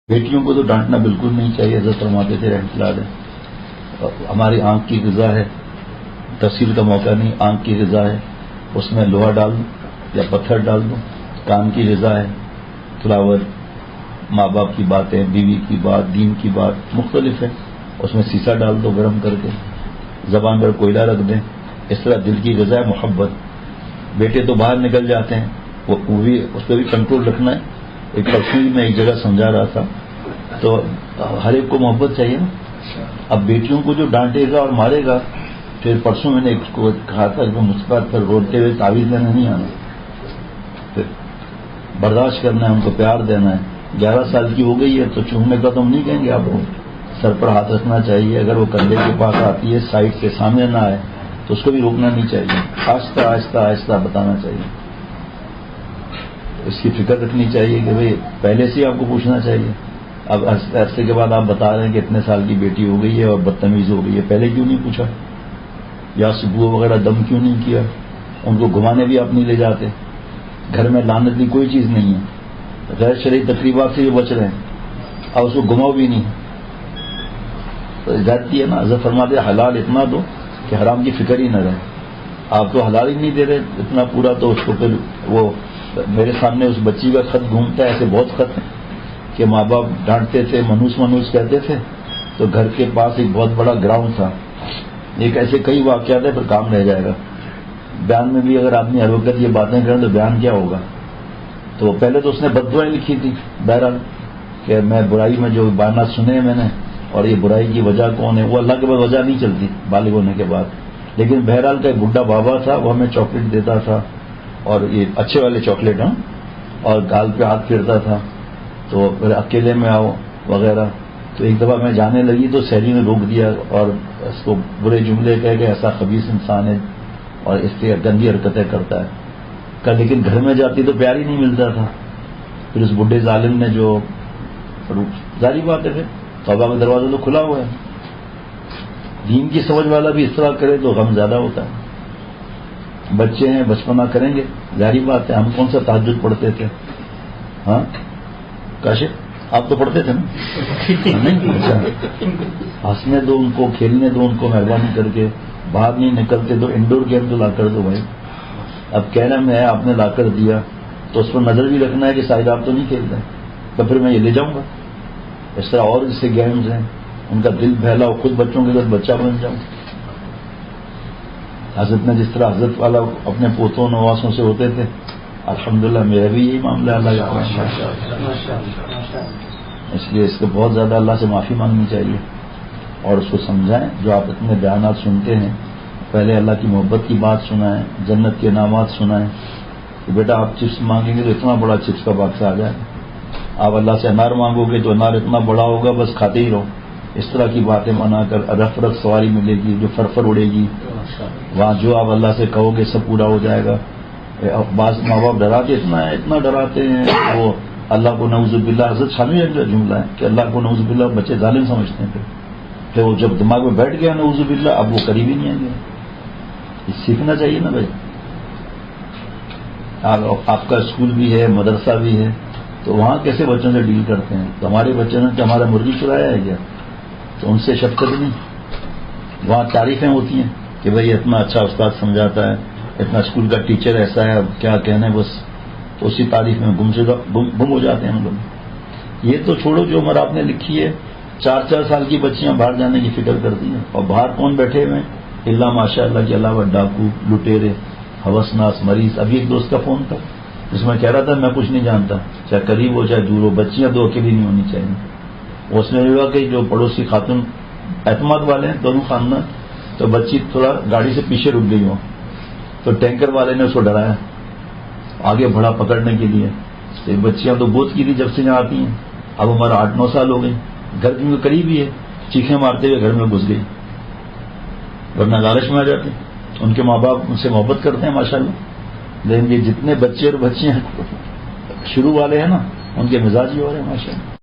بیٹیوں کو تو ڈانٹنا بالکل نہیں چاہیے. حضرت فرماتے تھے رحمۃ اللہ علیہ ہماری آنکھ کی غذا ہے، تفصیل کا موقع نہیں، آنکھ کی غذا ہے، اس میں لوہا ڈال دو یا پتھر ڈال دو. کان کی غذا ہے، فلاور، ماں باپ کی باتیں، بیوی کی بات، دین کی بات مختلف ہے، اس میں سیسا ڈال دو گرم کر کے، زبان پر کوئلہ رکھ دیں. اس طرح دل کی غذا ہے محبت. بیٹے تو باہر نکل جاتے ہیں، وہ بھی اس پہ بھی کنٹرول رکھنا ہے. ایک پرسنل میں ایک جگہ سمجھا رہا تھا، تو ہر ایک کو محبت چاہیے نا. اب بیٹیوں کو جو ڈانٹے گا اور مارے گا، پھر پرسوں میں نے ایک کو کہا تھا کہ مثبت پر روتے ہوئے تعویذ دینا نہیں آنا، پھر برداشت کرنا ہے، ان کو پیار دینا ہے. 11 سال کی ہو گئی ہے تو چومنے کا تو ہم نہیں کہیں گے آپ کو، سر پر ہاتھ رکھنا چاہیے. اگر وہ کندھے کے پاس آتی ہے، سائڈ کے سامنے نہ آئے تو اس کو بھی روکنا نہیں چاہیے، آہستہ آہستہ آہستہ بتانا چاہیے. اس کی فکر رکھنی چاہیے کہ بھئی پہلے سے ہی آپ کو پوچھنا چاہیے. اب عرصے کے بعد آپ بتا رہے ہیں کہ اتنے سال کی بیٹی ہو گئی ہے اور بدتمیز ہو گئی ہے، پہلے کیوں نہیں پوچھا؟ یا صبح وغیرہ دم کیوں نہیں کیا؟ ان کو گھمانے بھی آپ نہیں لے جاتے. گھر میں لعنت کی کوئی چیز نہیں ہے، غیر شرعی تقریبات سے بھی بچ رہے ہیں، اور اس کو گھماؤ بھی نہیں. تو جاتی ہے نا. حضرت فرماتے حلال اتنا دو کہ حرام کی فکر ہی نہ رہے. آپ تو حلال ہی نہیں دے رہے اتنا پورا، تو اس کو پھر وہ میرے سامنے اس بچی کا خط گھومتا ہے، ایسے بہت خط ہیں کہ ماں باپ ڈانٹتے تھے، منوس منوس کہتے تھے. تو گھر کے پاس ایک بہت بڑا گراؤنڈ تھا. ایک ایسے کئی واقعات ہیں، پر کام رہ جائے گا. بیان میں بھی اگر آدمی ہر وقت یہ باتیں کریں تو بیان کیا ہوگا. تو پہلے تو اس نے بد دعائیں لکھی تھی بہرحال کہ میں برائی میں جو بیانات سنے ہیں میں نے، اور یہ برائی کی وجہ کون ہے، وہ اللہ کے بعد وجہ نہیں چلتی بالغ ہونے کے بعد. لیکن بہرحال کا ایک بڈھا بابا تھا، وہ ہمیں چاکلیٹ دیتا تھا، اور یہ اچھے والے چاکلیٹ ہوں، اور گال پہ ہاتھ پھیرتا تھا. تو پھر اکیلے میں آؤ وغیرہ. تو ایک دفعہ میں جانے لگی تو سہیلی نے روک دیا اور اس کو برے جملے کہہ کہ ایسا خبیث انسان ہے اور اس سے گندی حرکتیں کرتا ہے. لیکن گھر میں جاتی تو پیار ہی نہیں ملتا تھا. پھر اس بڈھے ظالم نے جو ظاہری بات ہے، پھر توبہ کا دروازہ تو کھلا ہوا ہے. دین کی سمجھ والا بھی اس طرح کرے تو غم زیادہ ہوتا ہے. بچے ہیں، بچپنا کریں گے، ظاہری بات ہے. ہم کون سا تہجد پڑھتے تھے؟ ہاں کاشف آپ تو پڑھتے تھے نا؟ نہیں اچھا، ہنسنے دو ان کو، کھیلنے دو ان کو، مہربانی کر کے. باہر نہیں نکلتے تو انڈور گیم تو لا کر دو بھائی. اب کہنا میں آپ نے لا کر دیا تو اس پر نظر بھی رکھنا ہے کہ شاید آپ تو نہیں کھیل رہے، تو پھر میں یہ لے جاؤں گا. اس طرح اور جیسے گیمز ہیں، ان کا دل بہلا ہو، خود بچوں کے ساتھ بچہ بن جاؤں. حضرت نے جس طرح حضرت والا اپنے پوتوں نواسوں سے ہوتے تھے، الحمدللہ میرا بھی یہی معاملہ ہے. اللہ کا اس لیے اس کو بہت زیادہ اللہ سے معافی مانگنی چاہیے اور اس کو سمجھائیں. جو آپ اتنے بیانات سنتے ہیں، پہلے اللہ کی محبت کی بات سنائیں، جنت کے انعامات سنائیں کہ بیٹا آپ چپس مانگیں گے تو اتنا بڑا چپس کا باکس آ جائے. آپ اللہ سے انار مانگو گے تو انار اتنا بڑا ہوگا بس کھاتے ہی رہو. اس طرح کی باتیں بنا کر رف رف سواری ملے گی جو فرفر اڑے گی. وہاں جو آپ اللہ سے کہو گے سب پورا ہو جائے گا. بعض ماں باپ ڈراتے اتنا ڈراتے ہیں، وہ اللہ کو نعوذ باللہ، حضرت شامی کا جملہ ہے کہ اللہ کو نعوذ باللہ بچے ظالم سمجھتے ہیں. پھر وہ جب دماغ میں بیٹھ گیا نعوذ باللہ، اب وہ قریب ہی نہیں آئیں گے. سیکھنا چاہیے نا بھائی. آپ کا اسکول بھی ہے، مدرسہ بھی ہے، تو وہاں کیسے بچوں سے ڈیل کرتے ہیں؟ تو ہمارے بچوں نے کہ ہمارا مرغی چرایا ہے کیا؟ تو ان سے شفقت نہیں. وہاں تعریفیں ہوتی ہیں کہ بھائی اتنا اچھا استاد سمجھاتا ہے، اتنا اسکول کا ٹیچر ایسا ہے، اب کیا کہنے، بس اسی تعریف میں گم ہو جاتے ہیں ہم لوگ. یہ تو چھوڑو، جو عمر آپ نے لکھی ہے، 4 سال کی بچیاں باہر جانے کی فکر کرتی ہیں، اور باہر کون بیٹھے ہوئے ہیں اللہ ماشاء اللہ کے علاوہ؟ ڈاکو، لٹیرے، ہوسناس، مریض. ابھی ایک دوست کا فون تھا جس میں کہہ رہا تھا میں کچھ نہیں جانتا، چاہے قریب ہو چاہے دور ہو، بچیاں دو اکیلی نہیں ہونی چاہیے. اس نے ہوا کہ جو پڑوسی خاتون اعتماد والے ہیں دونوں خاندان، تو بچی تھوڑا گاڑی سے پیچھے رک گئی ہو، تو ٹینکر والے نے اس کو ڈرایا آگے بڑھا پکڑنے کے لیے. بچیاں تو بوجھ کی تھی جب سے یہاں آتی ہیں، اب ہمارا 8-9 سال ہو گئے. گھر کے قریب ہی ہے، چیخیں مارتے ہوئے گھر میں گھس گئی، ورنہ لالچ میں آ جاتے ہیں. ان کے ماں باپ ان سے محبت کرتے ہیں ماشاءاللہ، لیکن یہ جتنے بچے اور بچیاں شروع والے ہیں نا، ان کے مزاج ہی ہو رہے ہیں ماشاءاللہ.